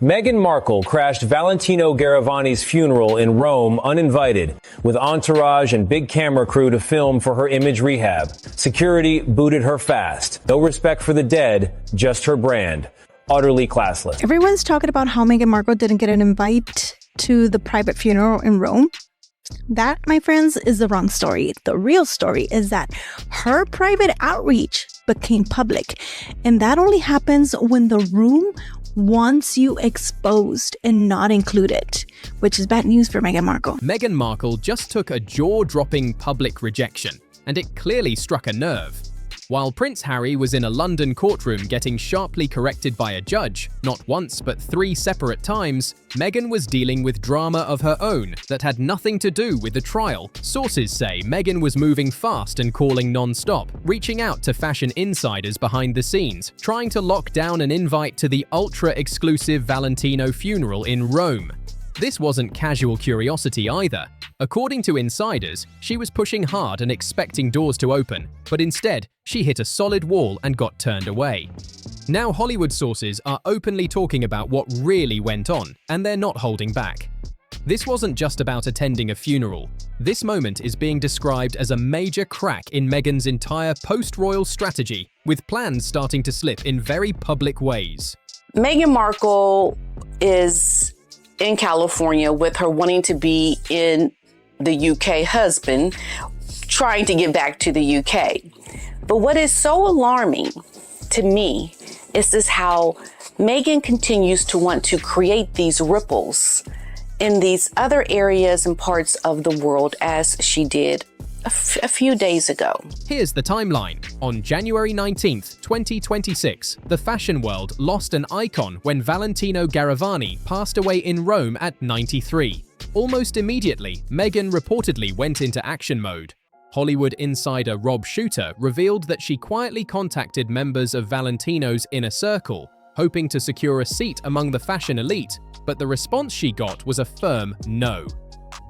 Meghan Markle crashed Valentino Garavani's funeral in Rome uninvited, with entourage and big camera crew to film for her image rehab. Security booted her fast. No respect for the dead, just her brand. Utterly classless. Everyone's talking about how Meghan Markle didn't get an invite to the private funeral in Rome. That, my friends, is the wrong story. The real story is that her private outreach became public, and that only happens when the room wants you exposed and not included, which is bad news for Meghan Markle. Meghan Markle just took a jaw-dropping public rejection, and it clearly struck a nerve. While Prince Harry was in a London courtroom getting sharply corrected by a judge, not once but 3 separate times, Meghan was dealing with drama of her own that had nothing to do with the trial. Sources say Meghan was moving fast and calling non-stop, reaching out to fashion insiders behind the scenes, trying to lock down an invite to the ultra-exclusive Valentino funeral in Rome. This wasn't casual curiosity either. According to insiders, she was pushing hard and expecting doors to open, but instead, she hit a solid wall and got turned away. Now Hollywood sources are openly talking about what really went on, and they're not holding back. This wasn't just about attending a funeral. This moment is being described as a major crack in Meghan's entire post-royal strategy, with plans starting to slip in very public ways. Meghan Markle is in California with her wanting to be in the UK husband, trying to get back to the UK. But what is so alarming to me is how Meghan continues to want to create these ripples in these other areas and parts of the world as she did a few days ago. Here's the timeline. On January 19th, 2026, the fashion world lost an icon when Valentino Garavani passed away in Rome at 93. Almost immediately, Meghan reportedly went into action mode. Hollywood insider Rob Shooter revealed that she quietly contacted members of Valentino's inner circle, hoping to secure a seat among the fashion elite, but the response she got was a firm no.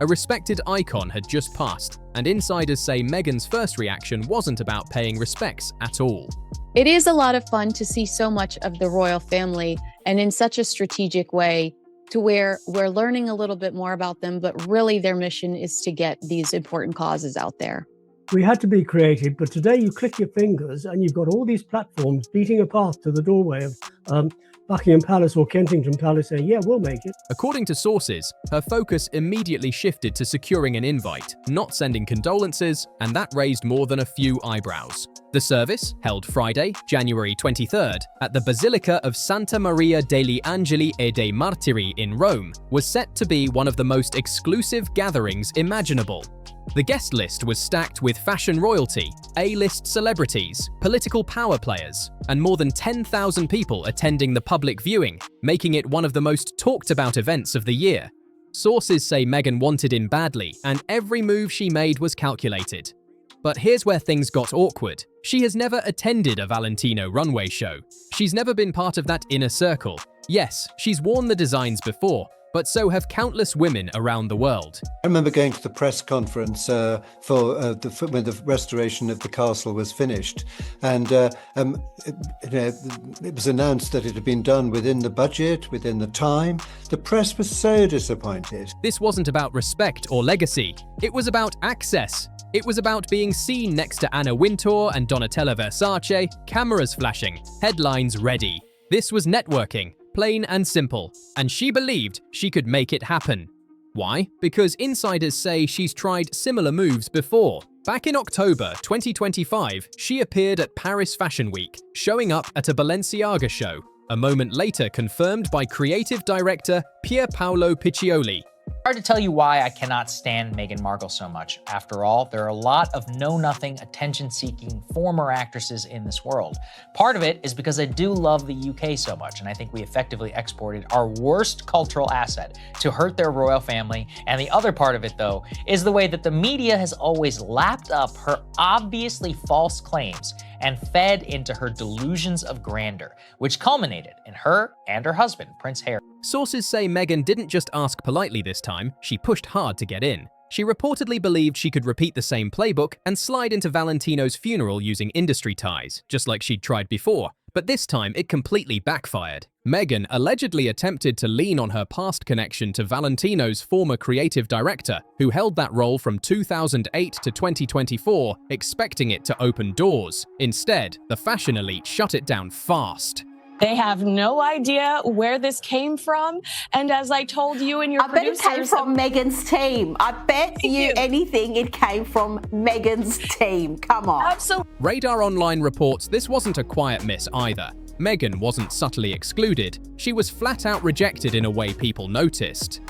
A respected icon had just passed, and insiders say Meghan's first reaction wasn't about paying respects at all. It is a lot of fun to see so much of the royal family, and in such a strategic way, to where we're learning a little bit more about them, but really their mission is to get these important causes out there. We had to be creative, but today you click your fingers and you've got all these platforms beating a path to the doorway of Buckingham Palace or Kensington Palace saying, yeah, we'll make it. According to sources, her focus immediately shifted to securing an invite, not sending condolences, and that raised more than a few eyebrows. The service, held Friday, January 23rd, at the Basilica of Santa Maria degli Angeli e dei Martiri in Rome, was set to be one of the most exclusive gatherings imaginable. The guest list was stacked with fashion royalty, A-list celebrities, political power players, and more than 10,000 people attending the public viewing, making it one of the most talked about events of the year. Sources say Meghan wanted in badly, and every move she made was calculated. But here's where things got awkward. She has never attended a Valentino runway show. She's never been part of that inner circle. Yes, she's worn the designs before, but so have countless women around the world. I remember going to the press conference when the restoration of the castle was finished, and it was announced that it had been done within the budget, within the time. The press was so disappointed. This wasn't about respect or legacy. It was about access. It was about being seen next to Anna Wintour and Donatella Versace, cameras flashing, headlines ready. This was networking. Plain and simple, and she believed she could make it happen. Why? Because insiders say she's tried similar moves before. Back in October 2025, she appeared at Paris Fashion Week, showing up at a Balenciaga show, a moment later confirmed by creative director Pier Paolo Piccioli. Hard to tell you why I cannot stand Meghan Markle so much. After all, there are a lot of know-nothing, attention-seeking former actresses in this world. Part of it is because I do love the UK so much, and I think we effectively exported our worst cultural asset to hurt their royal family. And the other part of it, though, is the way that the media has always lapped up her obviously false claims and fed into her delusions of grandeur, which culminated in her and her husband, Prince Harry. Sources say Meghan didn't just ask politely this time, she pushed hard to get in. She reportedly believed she could repeat the same playbook and slide into Valentino's funeral using industry ties, just like she'd tried before. But this time, it completely backfired. Meghan allegedly attempted to lean on her past connection to Valentino's former creative director, who held that role from 2008 to 2024, expecting it to open doors. Instead, the fashion elite shut it down fast. They have no idea where this came from. And as I told you and your producers... I bet it came from Meghan's team. I bet you anything it came from Meghan's team. Come on. Absolutely. Radar Online reports this wasn't a quiet miss either. Meghan wasn't subtly excluded. She was flat out rejected in a way people noticed.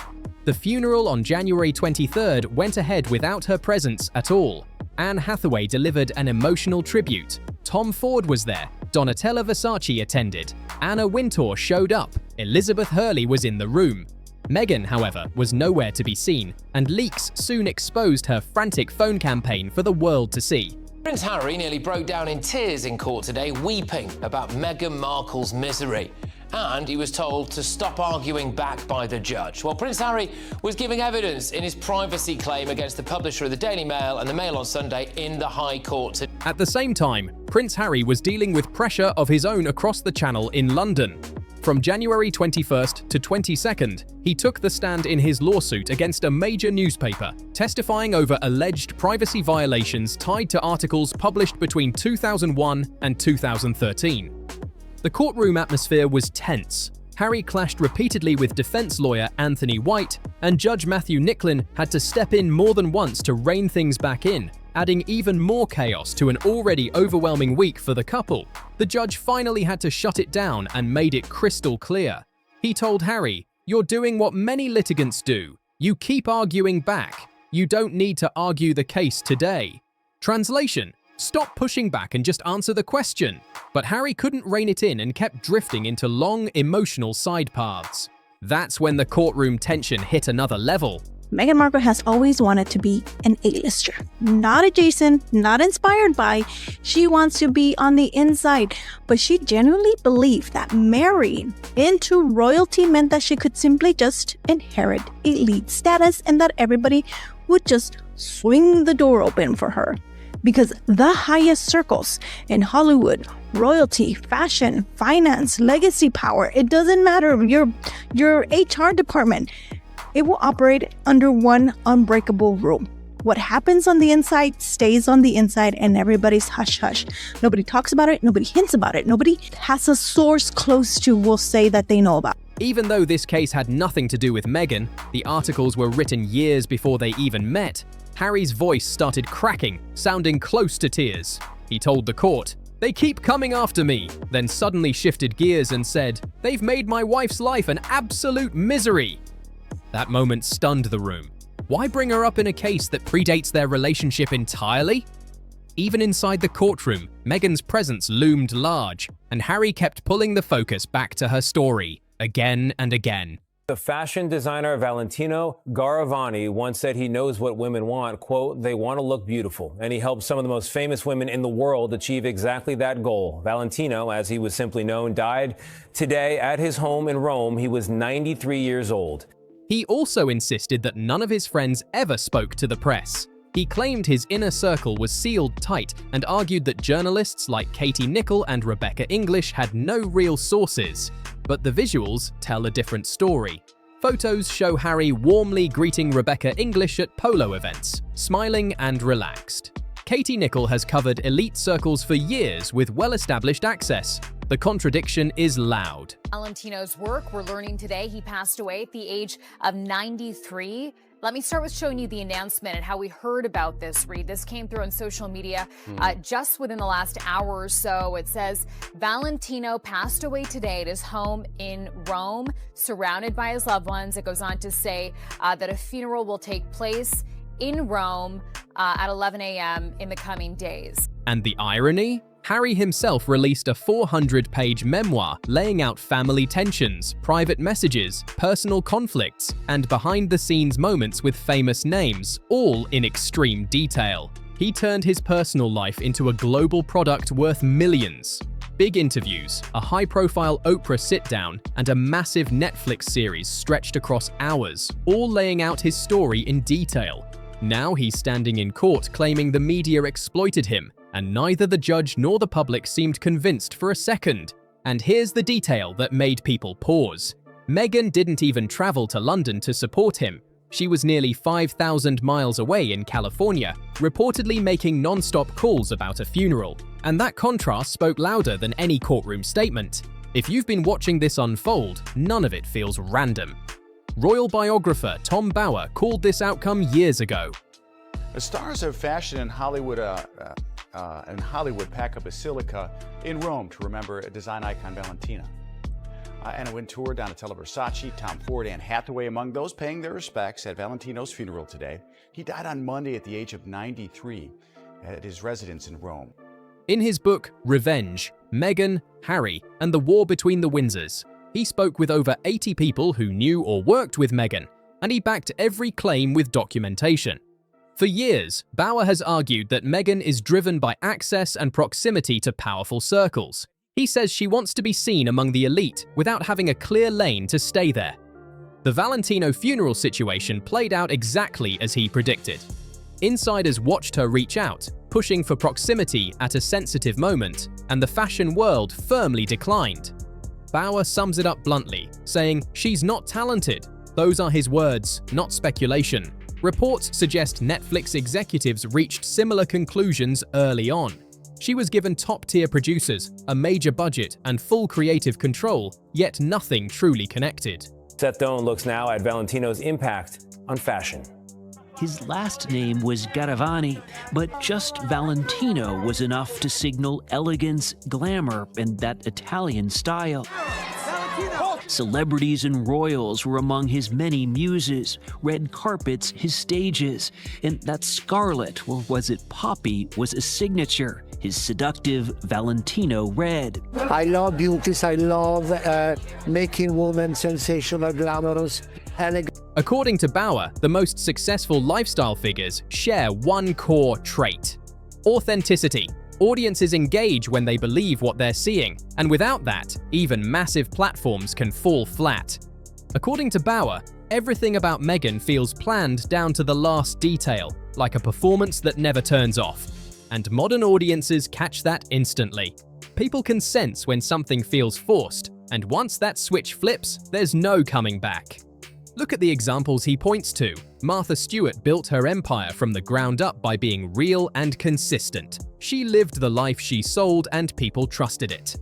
The funeral on January 23rd went ahead without her presence at all. Anne Hathaway delivered an emotional tribute. Tom Ford was there. Donatella Versace attended. Anna Wintour showed up. Elizabeth Hurley was in the room. Meghan, however, was nowhere to be seen, and leaks soon exposed her frantic phone campaign for the world to see. Prince Harry nearly broke down in tears in court today, weeping about Meghan Markle's misery. And he was told to stop arguing back by the judge. Well, Prince Harry was giving evidence in his privacy claim against the publisher of the Daily Mail and the Mail on Sunday in the High Court. At the same time, Prince Harry was dealing with pressure of his own across the Channel in London. From January 21st to 22nd, he took the stand in his lawsuit against a major newspaper, testifying over alleged privacy violations tied to articles published between 2001 and 2013. The courtroom atmosphere was tense. Harry clashed repeatedly with defense lawyer Anthony White, and Judge Matthew Nicklin had to step in more than once to rein things back in, adding even more chaos to an already overwhelming week for the couple. The judge finally had to shut it down and made it crystal clear. He told Harry, "You're doing what many litigants do. You keep arguing back. You don't need to argue the case today." Translation: stop pushing back and just answer the question. But Harry couldn't rein it in and kept drifting into long, emotional side paths. That's when the courtroom tension hit another level. Meghan Markle has always wanted to be an A-lister. Not adjacent, not inspired by. She wants to be on the inside. But she genuinely believed that marrying into royalty meant that she could simply just inherit elite status and that everybody would just swing the door open for her. Because the highest circles in Hollywood, royalty, fashion, finance, legacy power, it doesn't matter, your HR department, it will operate under one unbreakable rule. What happens on the inside stays on the inside, and everybody's hush-hush. Nobody talks about it, nobody hints about it, nobody has a source close to will say that they know about. Even though this case had nothing to do with Meghan, the articles were written years before they even met, Harry's voice started cracking, sounding close to tears. He told the court, "They keep coming after me," then suddenly shifted gears and said, "They've made my wife's life an absolute misery." That moment stunned the room. Why bring her up in a case that predates their relationship entirely? Even inside the courtroom, Meghan's presence loomed large, and Harry kept pulling the focus back to her story, again and again. The fashion designer Valentino Garavani once said he knows what women want, quote, "They want to look beautiful." And he helped some of the most famous women in the world achieve exactly that goal. Valentino, as he was simply known, died today at his home in Rome. He was 93 years old. He also insisted that none of his friends ever spoke to the press. He claimed his inner circle was sealed tight and argued that journalists like Katie Nicholl and Rebecca English had no real sources. But the visuals tell a different story. Photos show Harry warmly greeting Rebecca English at polo events, smiling and relaxed. Katie Nicholl has covered elite circles for years with well-established access. The contradiction is loud. Valentino's work, we're learning today he passed away at the age of 93. Let me start with showing you the announcement and how we heard about this, Reed. This came through on social media just within the last hour or so. It says, Valentino passed away today at his home in Rome, surrounded by his loved ones. It goes on to say that a funeral will take place in Rome at 11 a.m. in the coming days. And the irony? Harry himself released a 400-page memoir laying out family tensions, private messages, personal conflicts, and behind-the-scenes moments with famous names, all in extreme detail. He turned his personal life into a global product worth millions. Big interviews, a high-profile Oprah sit-down, and a massive Netflix series stretched across hours, all laying out his story in detail. Now he's standing in court claiming the media exploited him, and neither the judge nor the public seemed convinced for a second. And here's the detail that made people pause. Meghan didn't even travel to London to support him. She was nearly 5,000 miles away in California, reportedly making non-stop calls about a funeral. And that contrast spoke louder than any courtroom statement. If you've been watching this unfold, none of it feels random. Royal biographer Tom Bower called this outcome years ago. The stars of fashion in Hollywood pack a basilica in Rome to remember design icon Valentino. Anna Wintour, Donatella Versace, Tom Ford, Anne Hathaway among those paying their respects at Valentino's funeral today. He died on Monday at the age of 93 at his residence in Rome. In his book, Revenge, Meghan, Harry, and the War Between the Windsors, he spoke with over 80 people who knew or worked with Meghan, and he backed every claim with documentation. For years, Bower has argued that Meghan is driven by access and proximity to powerful circles. He says she wants to be seen among the elite without having a clear lane to stay there. The Valentino funeral situation played out exactly as he predicted. Insiders watched her reach out, pushing for proximity at a sensitive moment, and the fashion world firmly declined. Bower sums it up bluntly, saying, "She's not talented." Those are his words, not speculation. Reports suggest Netflix executives reached similar conclusions early on. She was given top-tier producers, a major budget, and full creative control, yet nothing truly connected. Seth Doan looks now at Valentino's impact on fashion. His last name was Garavani, but just Valentino was enough to signal elegance, glamour, and that Italian style. Celebrities and royals were among his many muses, red carpets his stages, and that scarlet, or was it poppy, was a signature, his seductive Valentino red. I love beauties, I love making women sensational, glamorous, elegant. According to Bower, the most successful lifestyle figures share one core trait: authenticity. Audiences engage when they believe what they're seeing, and without that, even massive platforms can fall flat. According to Bower, everything about Meghan feels planned down to the last detail, like a performance that never turns off. And modern audiences catch that instantly. People can sense when something feels forced, and once that switch flips, there's no coming back. Look at the examples he points to. Martha Stewart built her empire from the ground up by being real and consistent. She lived the life she sold and people trusted it.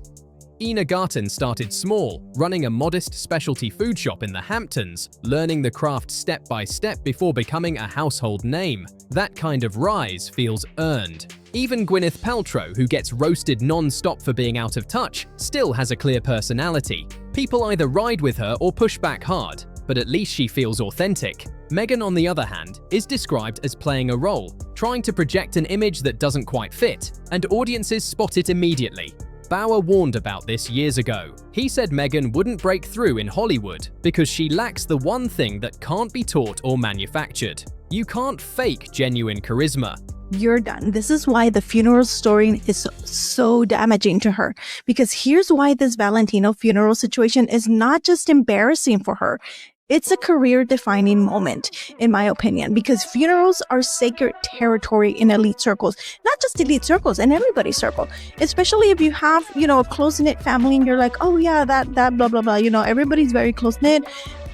Ina Garten started small, running a modest specialty food shop in the Hamptons, learning the craft step by step before becoming a household name. That kind of rise feels earned. Even Gwyneth Paltrow, who gets roasted non-stop for being out of touch, still has a clear personality. People either ride with her or push back hard, but at least she feels authentic. Meghan, on the other hand, is described as playing a role, trying to project an image that doesn't quite fit, and audiences spot it immediately. Bower warned about this years ago. He said Meghan wouldn't break through in Hollywood because she lacks the one thing that can't be taught or manufactured. You can't fake genuine charisma. You're done. This is why the funeral story is so damaging to her. Because here's why this Valentino funeral situation is not just embarrassing for her. It's a career-defining moment, in my opinion, because funerals are sacred territory in elite circles. Not just elite circles, in everybody's circle. Especially if you have, a close-knit family and you're like, oh yeah, that blah, blah, blah. Everybody's very close-knit.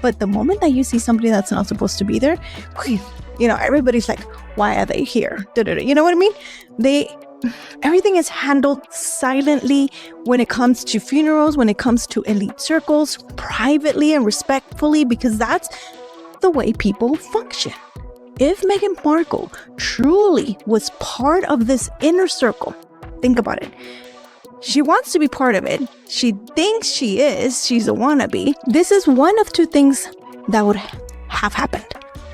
But the moment that you see somebody that's not supposed to be there, everybody's like, why are they here? You know what I mean? Everything is handled silently when it comes to funerals, when it comes to elite circles, privately and respectfully, because that's the way people function. If Meghan Markle truly was part of this inner circle, think about it. She wants to be part of it. She thinks she is. She's a wannabe. This is one of two things that would have happened.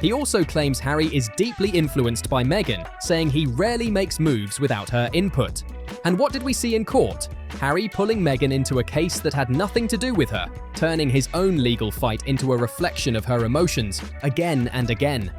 He also claims Harry is deeply influenced by Meghan, saying he rarely makes moves without her input. And what did we see in court? Harry pulling Meghan into a case that had nothing to do with her, turning his own legal fight into a reflection of her emotions again and again.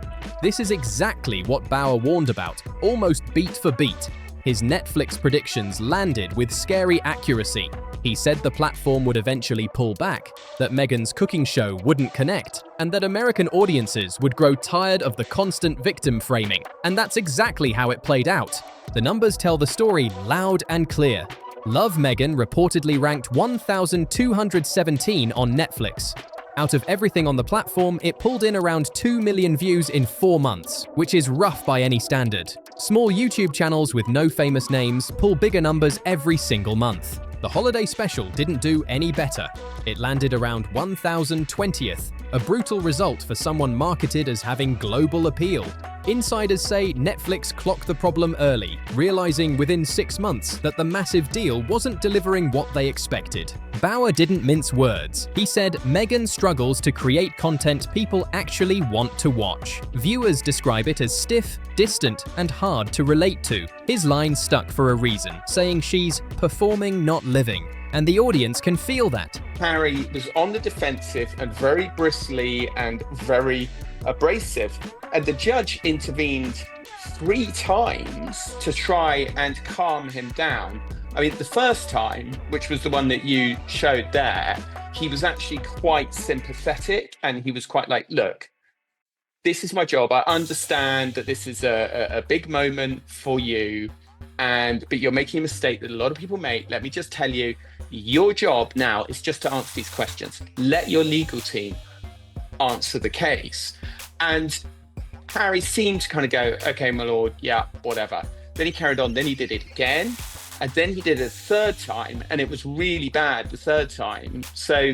This is exactly what Bower warned about, almost beat for beat. His Netflix predictions landed with scary accuracy. He said the platform would eventually pull back, that Meghan's cooking show wouldn't connect, and that American audiences would grow tired of the constant victim framing. And that's exactly how it played out. The numbers tell the story loud and clear. Love Meghan reportedly ranked 1,217 on Netflix. Out of everything on the platform, it pulled in around 2 million views in 4 months, which is rough by any standard. Small YouTube channels with no famous names pull bigger numbers every single month. The holiday special didn't do any better. It landed around 1,020th, a brutal result for someone marketed as having global appeal. Insiders say Netflix clocked the problem early, realizing within 6 months that the massive deal wasn't delivering what they expected. Bauer didn't mince words. He said Meghan struggles to create content people actually want to watch. Viewers describe it as stiff, distant, and hard to relate to. His line stuck for a reason, saying she's performing, not living. And the audience can feel that. Harry was on the defensive and very bristly and very abrasive. And the judge intervened 3 times to try and calm him down. I mean, the first time, which was the one that you showed there, he was actually quite sympathetic and he was quite like, look, this is my job. I understand that this is a big moment for you, but you're making a mistake that a lot of people make. Let me just tell you, your job now is just to answer these questions. Let your legal team answer the case. And Harry seemed to kind of go, okay, my lord, yeah, whatever. Then he carried on, then he did it again, and then he did it a 3rd time, and it was really bad the 3rd time. So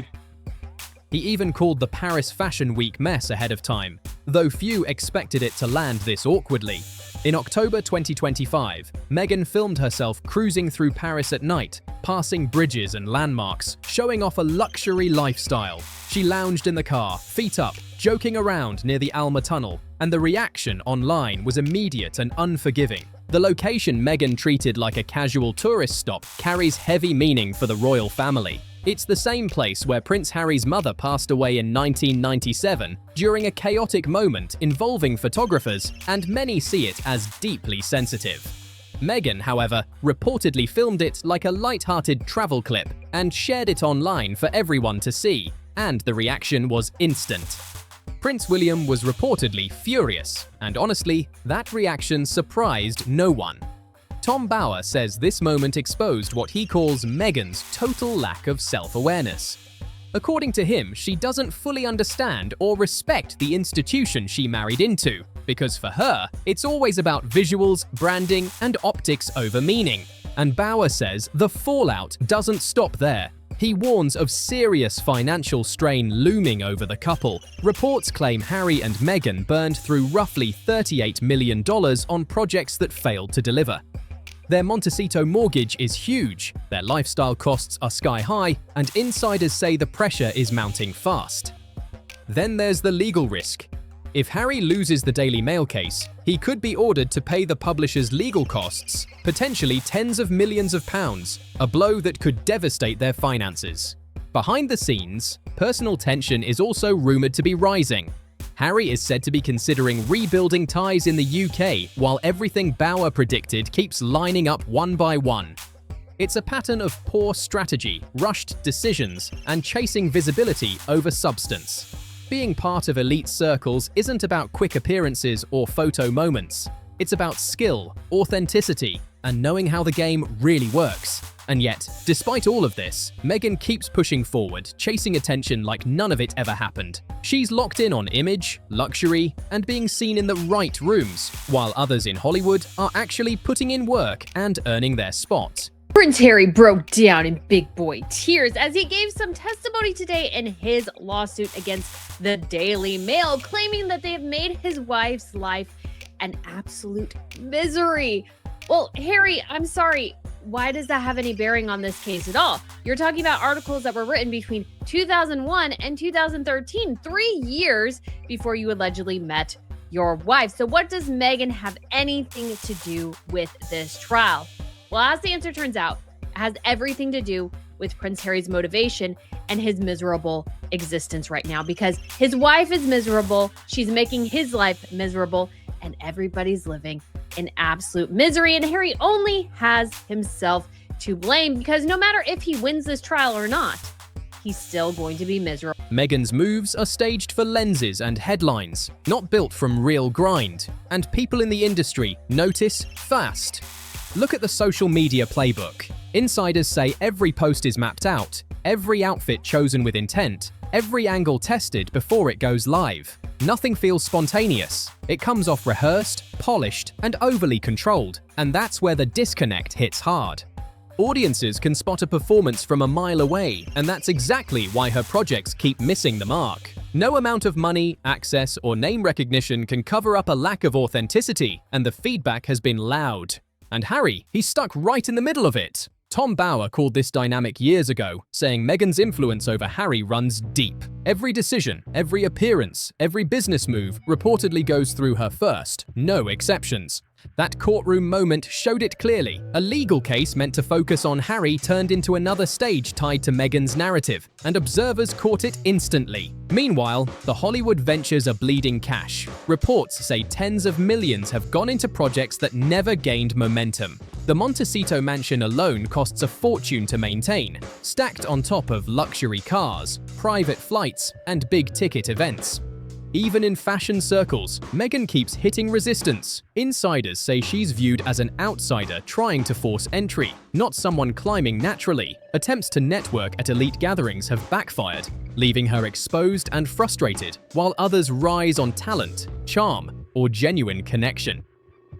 he even called the Paris Fashion Week mess ahead of time, though few expected it to land this awkwardly. In October 2025, Meghan filmed herself cruising through Paris at night, passing bridges and landmarks, showing off a luxury lifestyle. She lounged in the car, feet up, joking around near the Alma Tunnel, and the reaction online was immediate and unforgiving. The location Meghan treated like a casual tourist stop carries heavy meaning for the royal family. It's the same place where Prince Harry's mother passed away in 1997 during a chaotic moment involving photographers, and many see it as deeply sensitive. Meghan, however, reportedly filmed it like a light-hearted travel clip and shared it online for everyone to see, and the reaction was instant. Prince William was reportedly furious, and honestly, that reaction surprised no one. Tom Bauer says this moment exposed what he calls Meghan's total lack of self-awareness. According to him, she doesn't fully understand or respect the institution she married into, because for her, it's always about visuals, branding, and optics over meaning. And Bauer says the fallout doesn't stop there. He warns of serious financial strain looming over the couple. Reports claim Harry and Meghan burned through roughly $38 million on projects that failed to deliver. Their Montecito mortgage is huge, their lifestyle costs are sky high, and insiders say the pressure is mounting fast. Then there's the legal risk. If Harry loses the Daily Mail case, he could be ordered to pay the publisher's legal costs, potentially tens of millions of pounds, a blow that could devastate their finances. Behind the scenes, personal tension is also rumored to be rising. Harry is said to be considering rebuilding ties in the UK, while everything Bauer predicted keeps lining up one by one. It's a pattern of poor strategy, rushed decisions, and chasing visibility over substance. Being part of elite circles isn't about quick appearances or photo moments. It's about skill, authenticity, and knowing how the game really works. And yet, despite all of this, Meghan keeps pushing forward, chasing attention like none of it ever happened. She's locked in on image, luxury, and being seen in the right rooms, while others in Hollywood are actually putting in work and earning their spot. Prince Harry broke down in big boy tears as he gave some testimony today in his lawsuit against the Daily Mail, claiming that they have made his wife's life an absolute misery. Well, Harry, I'm sorry. Why does that have any bearing on this case at all? You're talking about articles that were written between 2001 and 2013, 3 years before you allegedly met your wife. So what does Meghan have anything to do with this trial? Well, as the answer turns out, it has everything to do with Prince Harry's motivation and his miserable existence right now, because his wife is miserable, she's making his life miserable, and everybody's living in absolute misery, and Harry only has himself to blame because no matter if he wins this trial or not, he's still going to be miserable. Meghan's moves are staged for lenses and headlines, not built from real grind, and people in the industry notice fast. Look at the social media playbook. Insiders say every post is mapped out, every outfit chosen with intent, every angle tested before it goes live. Nothing feels spontaneous. It comes off rehearsed, polished, and overly controlled, and that's where the disconnect hits hard. Audiences can spot a performance from a mile away, and that's exactly why her projects keep missing the mark. No amount of money, access, or name recognition can cover up a lack of authenticity, and the feedback has been loud. And Harry, he's stuck right in the middle of it. Tom Bower called this dynamic years ago, saying Meghan's influence over Harry runs deep. Every decision, every appearance, every business move reportedly goes through her first, no exceptions. That courtroom moment showed it clearly. A legal case meant to focus on Harry turned into another stage tied to Meghan's narrative, and observers caught it instantly. Meanwhile, the Hollywood ventures are bleeding cash. Reports say tens of millions have gone into projects that never gained momentum. The Montecito mansion alone costs a fortune to maintain, stacked on top of luxury cars, private flights, and big-ticket events. Even in fashion circles, Meghan keeps hitting resistance. Insiders say she's viewed as an outsider trying to force entry, not someone climbing naturally. Attempts to network at elite gatherings have backfired, leaving her exposed and frustrated, while others rise on talent, charm, or genuine connection.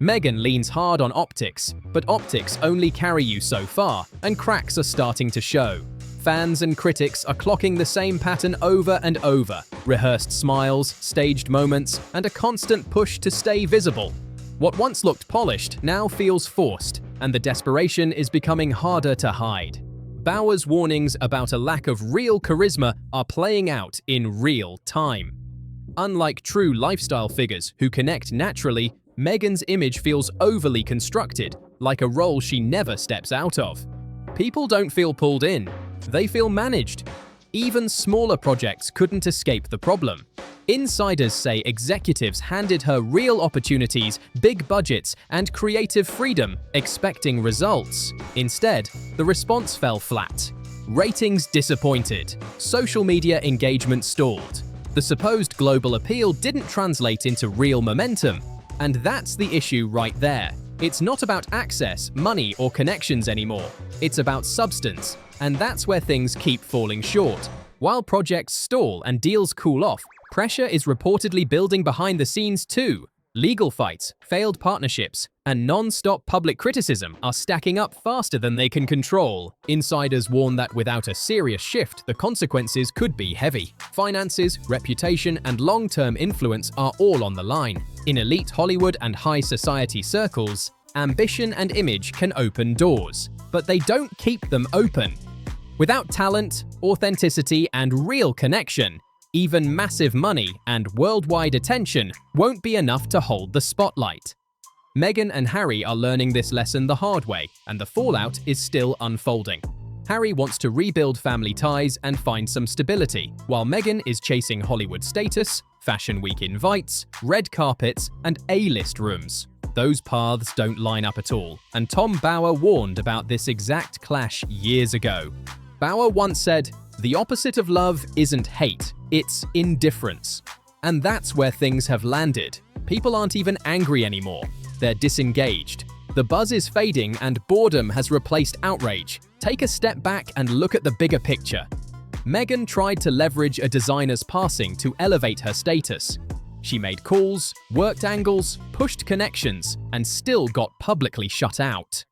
Meghan leans hard on optics, but optics only carry you so far, and cracks are starting to show. Fans and critics are clocking the same pattern over and over: rehearsed smiles, staged moments, and a constant push to stay visible. What once looked polished now feels forced, and the desperation is becoming harder to hide. Bower's warnings about a lack of real charisma are playing out in real time. Unlike true lifestyle figures who connect naturally, Meghan's image feels overly constructed, like a role she never steps out of. People don't feel pulled in. They feel managed. Even smaller projects couldn't escape the problem. Insiders say executives handed her real opportunities, big budgets, and creative freedom, expecting results. Instead, the response fell flat. Ratings disappointed. Social media engagement stalled. The supposed global appeal didn't translate into real momentum. And that's the issue right there. It's not about access, money, or connections anymore. It's about substance. And that's where things keep falling short. While projects stall and deals cool off, pressure is reportedly building behind the scenes too. Legal fights, failed partnerships, and non-stop public criticism are stacking up faster than they can control. Insiders warn that without a serious shift, the consequences could be heavy. Finances, reputation, and long-term influence are all on the line. In elite Hollywood and high society circles, ambition and image can open doors, but they don't keep them open. Without talent, authenticity, and real connection, even massive money and worldwide attention won't be enough to hold the spotlight. Meghan and Harry are learning this lesson the hard way, and the fallout is still unfolding. Harry wants to rebuild family ties and find some stability, while Meghan is chasing Hollywood status, Fashion Week invites, red carpets, and A-list rooms. Those paths don't line up at all, and Tom Bower warned about this exact clash years ago. Bower once said, "The opposite of love isn't hate, it's indifference." And that's where things have landed. People aren't even angry anymore. They're disengaged. The buzz is fading and boredom has replaced outrage. Take a step back and look at the bigger picture. Meghan tried to leverage a designer's passing to elevate her status. She made calls, worked angles, pushed connections, and still got publicly shut out.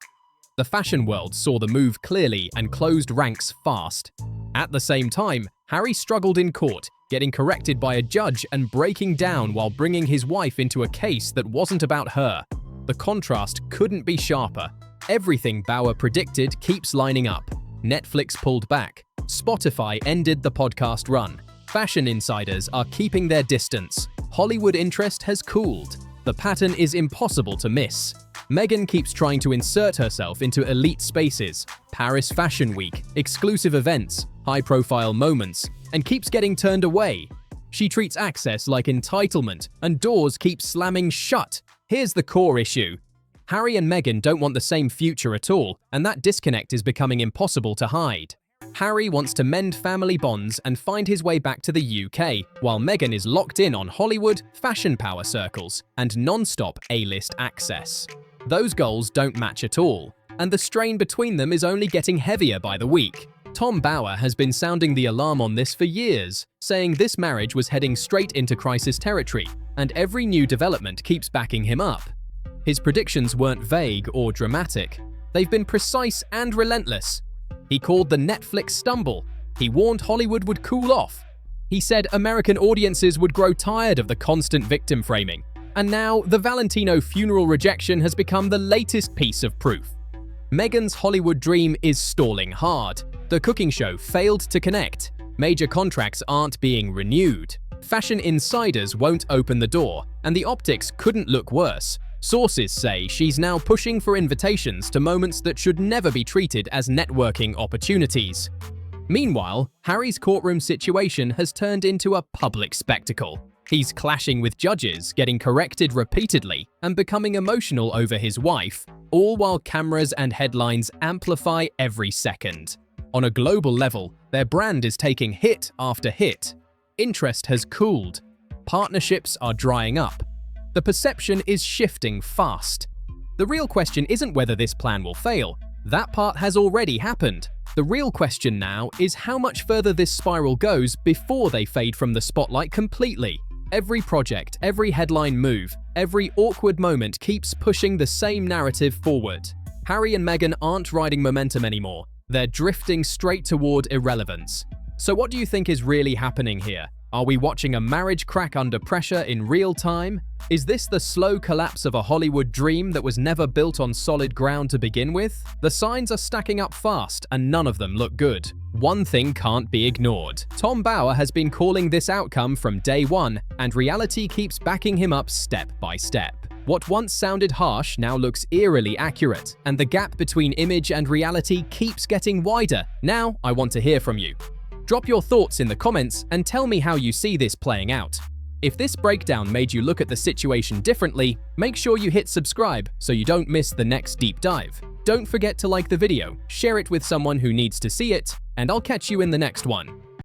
The fashion world saw the move clearly and closed ranks fast. At the same time, Harry struggled in court, getting corrected by a judge and breaking down while bringing his wife into a case that wasn't about her. The contrast couldn't be sharper. Everything Bower predicted keeps lining up. Netflix pulled back. Spotify ended the podcast run. Fashion insiders are keeping their distance. Hollywood interest has cooled. The pattern is impossible to miss. Meghan keeps trying to insert herself into elite spaces, Paris Fashion Week, exclusive events, high-profile moments, and keeps getting turned away. She treats access like entitlement, and doors keep slamming shut. Here's the core issue. Harry and Meghan don't want the same future at all, and that disconnect is becoming impossible to hide. Harry wants to mend family bonds and find his way back to the UK, while Meghan is locked in on Hollywood, fashion power circles, and non-stop A-list access. Those goals don't match at all, and the strain between them is only getting heavier by the week. Tom Bower has been sounding the alarm on this for years, saying this marriage was heading straight into crisis territory, and every new development keeps backing him up. His predictions weren't vague or dramatic. They've been precise and relentless. He called the Netflix stumble. He warned Hollywood would cool off. He said American audiences would grow tired of the constant victim framing. And now, the Valentino funeral rejection has become the latest piece of proof. Meghan's Hollywood dream is stalling hard. The cooking show failed to connect. Major contracts aren't being renewed. Fashion insiders won't open the door, and the optics couldn't look worse. Sources say she's now pushing for invitations to moments that should never be treated as networking opportunities. Meanwhile, Harry's courtroom situation has turned into a public spectacle. He's clashing with judges, getting corrected repeatedly, and becoming emotional over his wife, all while cameras and headlines amplify every second. On a global level, their brand is taking hit after hit. Interest has cooled. Partnerships are drying up. The perception is shifting fast. The real question isn't whether this plan will fail. That part has already happened. The real question now is how much further this spiral goes before they fade from the spotlight completely. Every project, every headline move, every awkward moment keeps pushing the same narrative forward. Harry and Meghan aren't riding momentum anymore. They're drifting straight toward irrelevance. So what do you think is really happening here? Are we watching a marriage crack under pressure in real time? Is this the slow collapse of a Hollywood dream that was never built on solid ground to begin with? The signs are stacking up fast, and none of them look good. One thing can't be ignored. Tom Bower has been calling this outcome from day one, and reality keeps backing him up step by step. What once sounded harsh now looks eerily accurate, and the gap between image and reality keeps getting wider. Now, I want to hear from you. Drop your thoughts in the comments and tell me how you see this playing out. If this breakdown made you look at the situation differently, make sure you hit subscribe so you don't miss the next deep dive. Don't forget to like the video, share it with someone who needs to see it, and I'll catch you in the next one.